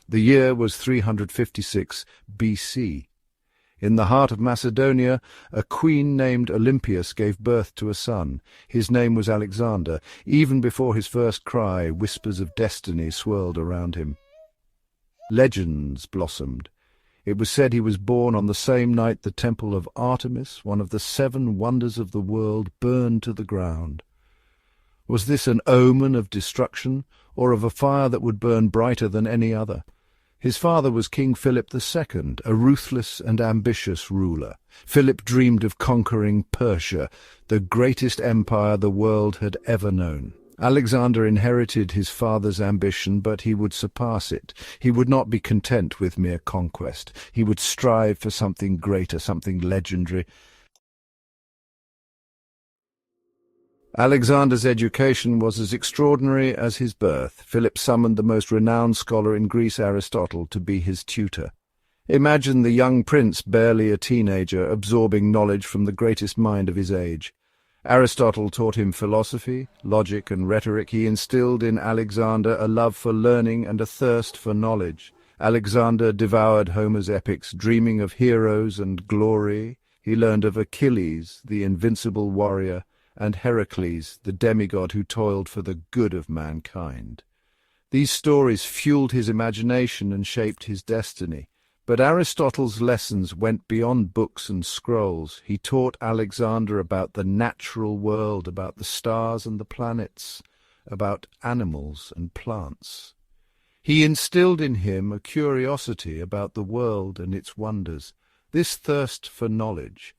The year was 356 BC. In the heart of Macedonia, a queen named Olympias gave birth to a son. His name was Alexander. Even before his first cry, whispers of destiny swirled around him. Legends blossomed. It was said he was born on the same night the temple of Artemis, one of the 7 wonders of the world, burned to the ground. Was this an omen of destruction, or of a fire that would burn brighter than any other? His father was King Philip II, a ruthless and ambitious ruler. Philip dreamed of conquering Persia, the greatest empire the world had ever known. Alexander inherited his father's ambition, but he would surpass it. He would not be content with mere conquest. He would strive for something greater, something legendary. Alexander's education was as extraordinary as his birth. Philip summoned the most renowned scholar in Greece, Aristotle, to be his tutor. Imagine the young prince, barely a teenager, absorbing knowledge from the greatest mind of his age. Aristotle taught him philosophy, logic, and rhetoric. He instilled in Alexander a love for learning and a thirst for knowledge. Alexander devoured Homer's epics, dreaming of heroes and glory. He learned of Achilles, the invincible warrior, and Heracles, the demigod who toiled for the good of mankind. These stories fueled his imagination and shaped his destiny. But Aristotle's lessons went beyond books and scrolls. He taught Alexander about the natural world, about the stars and the planets, about animals and plants. He instilled in him a curiosity about the world and its wonders. This thirst for knowledge,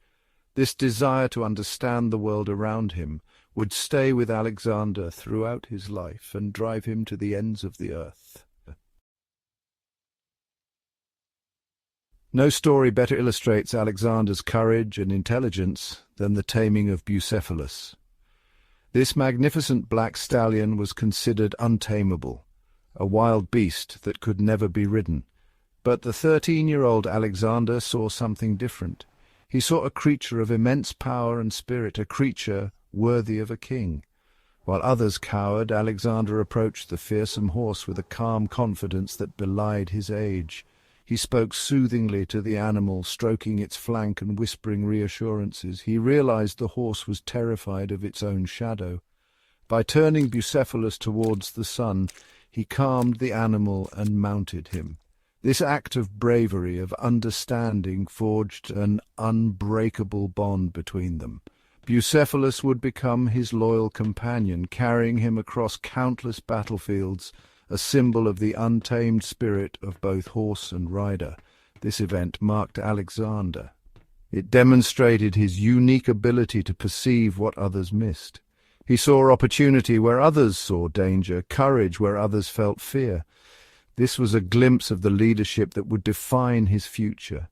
this desire to understand the world around him, would stay with Alexander throughout his life and drive him to the ends of the earth. No story better illustrates Alexander's courage and intelligence than the taming of Bucephalus. This magnificent black stallion was considered untamable, a wild beast that could never be ridden. But the 13-year-old Alexander saw something different. He saw a creature of immense power and spirit, a creature worthy of a king. While others cowered, Alexander approached the fearsome horse with a calm confidence that belied his age. He spoke soothingly to the animal, stroking its flank and whispering reassurances. He realized the horse was terrified of its own shadow. By turning Bucephalus towards the sun, he calmed the animal and mounted him. This act of bravery, of understanding, forged an unbreakable bond between them. Bucephalus would become his loyal companion, carrying him across countless battlefields, a symbol of the untamed spirit of both horse and rider. This event marked Alexander. It demonstrated his unique ability to perceive what others missed. He saw opportunity where others saw danger, courage where others felt fear. This was a glimpse of the leadership that would define his future.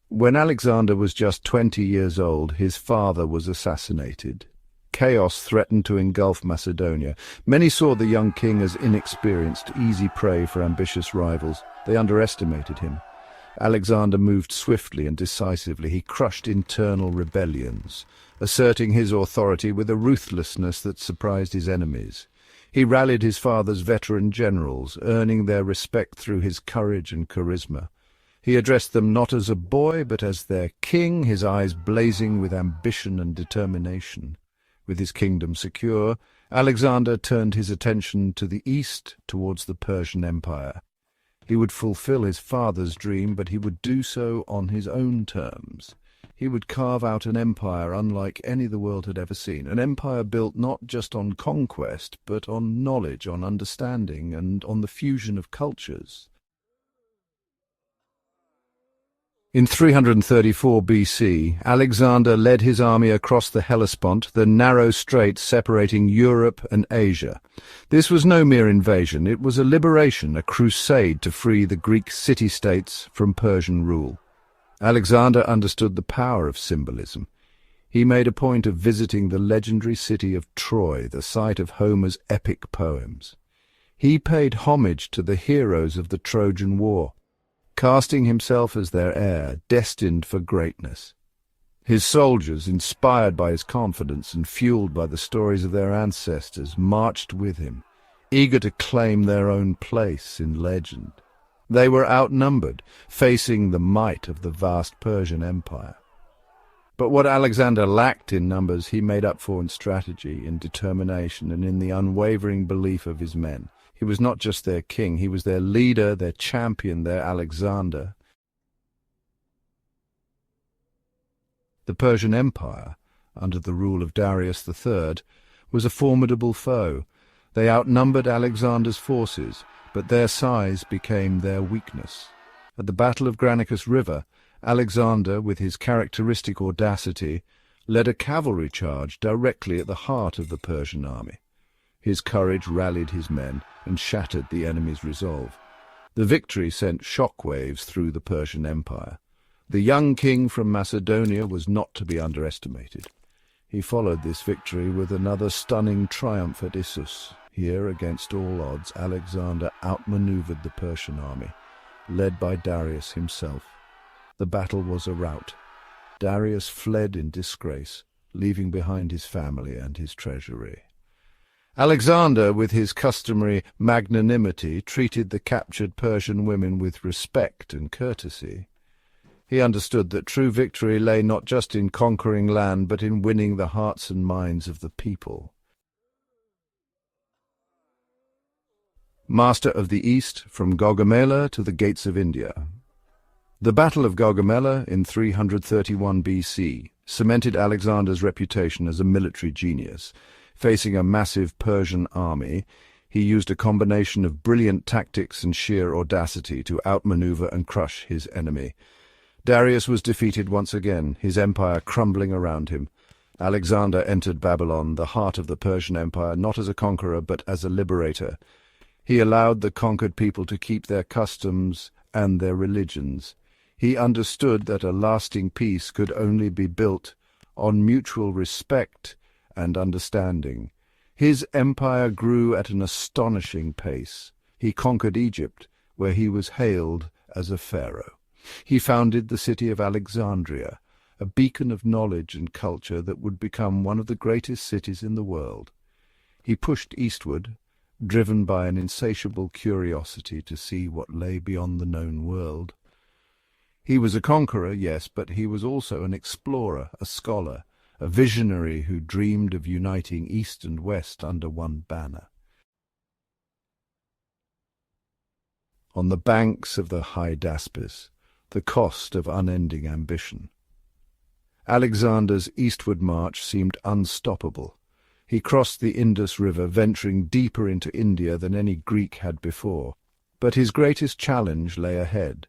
When Alexander was just 20 years old, his father was assassinated. Chaos threatened to engulf Macedonia. Many saw the young king as inexperienced, easy prey for ambitious rivals. They underestimated him. Alexander moved swiftly and decisively. He crushed internal rebellions, asserting his authority with a ruthlessness that surprised his enemies. He rallied his father's veteran generals, earning their respect through his courage and charisma. He addressed them not as a boy, but as their king, his eyes blazing with ambition and determination. With his kingdom secure, Alexander turned his attention to the east, towards the Persian Empire. He would fulfill his father's dream, but he would do so on his own terms. He would carve out an empire unlike any the world had ever seen, an empire built not just on conquest, but on knowledge, on understanding, and on the fusion of cultures. In 334 BC, Alexander led his army across the Hellespont, the narrow strait separating Europe and Asia. This was no mere invasion, it was a liberation, a crusade to free the Greek city-states from Persian rule. Alexander understood the power of symbolism. He made a point of visiting the legendary city of Troy, the site of Homer's epic poems. He paid homage to the heroes of the Trojan War, casting himself as their heir, destined for greatness. His soldiers, inspired by his confidence and fueled by the stories of their ancestors, marched with him. eager to claim their own place in legend. They were outnumbered, facing the might of the vast Persian Empire. But what Alexander lacked in numbers, he made up for in strategy, in determination, and in the unwavering belief of his men. He was not just their king, he was their leader, their champion, their Alexander. The Persian Empire, under the rule of Darius III, was a formidable foe. They outnumbered Alexander's forces, but their size became their weakness. At the Battle of Granicus River, Alexander, with his characteristic audacity, led a cavalry charge directly at the heart of the Persian army. His courage rallied his men and shattered the enemy's resolve. The victory sent shockwaves through the Persian Empire. The young king from Macedonia was not to be underestimated. He followed this victory with another stunning triumph at Issus. Here, against all odds, Alexander outmaneuvered the Persian army, led by Darius himself. The battle was a rout. Darius fled in disgrace, leaving behind his family and his treasury. Alexander, with his customary magnanimity, treated the captured Persian women with respect and courtesy. He understood that true victory lay not just in conquering land, but in winning the hearts and minds of the people. Master of the East, from Gaugamela to the gates of India. The Battle of Gaugamela in 331 BC cemented Alexander's reputation as a military genius. Facing a massive Persian army, he used a combination of brilliant tactics and sheer audacity to outmaneuver and crush his enemy. Darius was defeated once again, his empire crumbling around him. Alexander entered Babylon, the heart of the Persian Empire, not as a conqueror but as a liberator. He allowed the conquered people to keep their customs and their religions. He understood that a lasting peace could only be built on mutual respect and understanding. His empire grew at an astonishing pace. He conquered Egypt, where he was hailed as a pharaoh. He founded the city of Alexandria, a beacon of knowledge and culture that would become one of the greatest cities in the world. He pushed eastward, driven by an insatiable curiosity to see what lay beyond the known world. He was a conqueror, yes, but he was also an explorer, a scholar, a visionary who dreamed of uniting East and West under one banner. On the banks of the Hydaspes, the cost of unending ambition. Alexander's eastward march seemed unstoppable. He crossed the Indus River, venturing deeper into India than any Greek had before. But his greatest challenge lay ahead.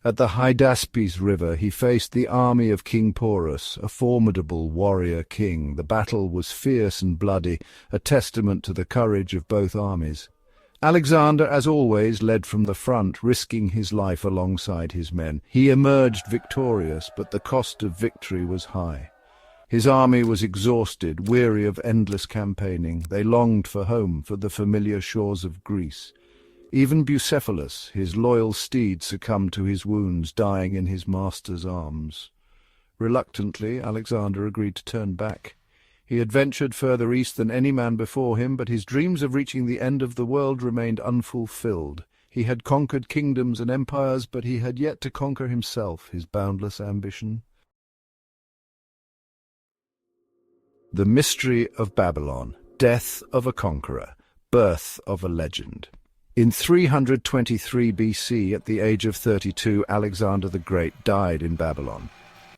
At the Hydaspes River he faced the army of King Porus, a formidable warrior king. The battle was fierce and bloody, a testament to the courage of both armies. Alexander, as always, led from the front, risking his life alongside his men. He emerged victorious, but the cost of victory was high. His army was exhausted, weary of endless campaigning. They longed for home, for the familiar shores of Greece. Even Bucephalus, his loyal steed, succumbed to his wounds, dying in his master's arms. Reluctantly, Alexander agreed to turn back. He had ventured further east than any man before him, but his dreams of reaching the end of the world remained unfulfilled. He had conquered kingdoms and empires, but he had yet to conquer himself, his boundless ambition. The Mystery of Babylon, Death of a Conqueror, Birth of a Legend. In 323 BC, at the age of 32, Alexander the Great died in Babylon.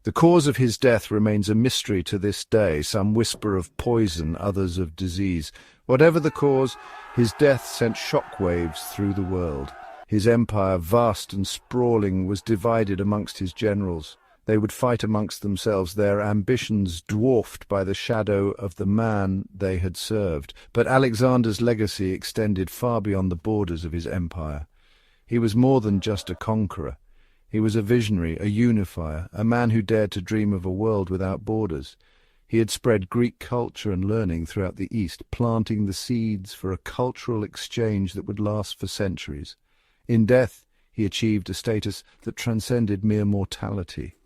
The cause of his death remains a mystery to this day. Some whisper of poison, others of disease. Whatever the cause, his death sent shockwaves through the world. His empire, vast and sprawling, was divided amongst his generals. They would fight amongst themselves, their ambitions dwarfed by the shadow of the man they had served. But Alexander's legacy extended far beyond the borders of his empire. He was more than just a conqueror. He was a visionary, a unifier, a man who dared to dream of a world without borders. He had spread Greek culture and learning throughout the East, planting the seeds for a cultural exchange that would last for centuries. In death, he achieved a status that transcended mere mortality.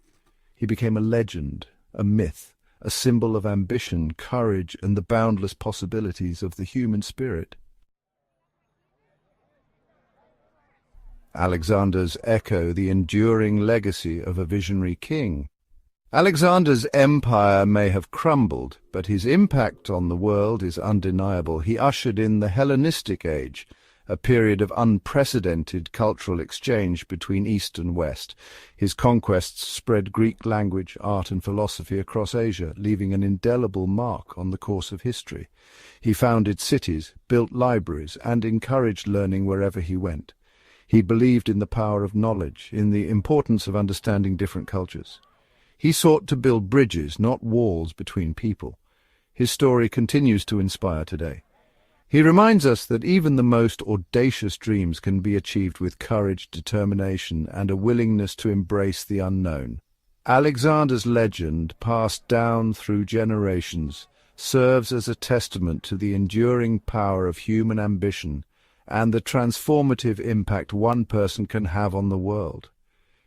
He became a legend, a myth, a symbol of ambition, courage, and the boundless possibilities of the human spirit. Alexander's echo the enduring legacy of a visionary king. Alexander's empire may have crumbled, but his impact on the world is undeniable. He ushered in the Hellenistic age, a period of unprecedented cultural exchange between East and West. His conquests spread Greek language, art and philosophy across Asia, leaving an indelible mark on the course of history. He founded cities, built libraries, and encouraged learning wherever he went. He believed in the power of knowledge, in the importance of understanding different cultures. He sought to build bridges, not walls, between people. His story continues to inspire today. He reminds us that even the most audacious dreams can be achieved with courage, determination, and a willingness to embrace the unknown. Alexander's legend, passed down through generations, serves as a testament to the enduring power of human ambition and the transformative impact one person can have on the world.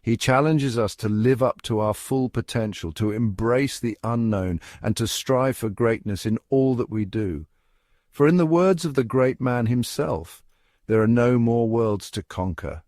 He challenges us to live up to our full potential, to embrace the unknown, and to strive for greatness in all that we do. For in the words of the great man himself, there are no more worlds to conquer,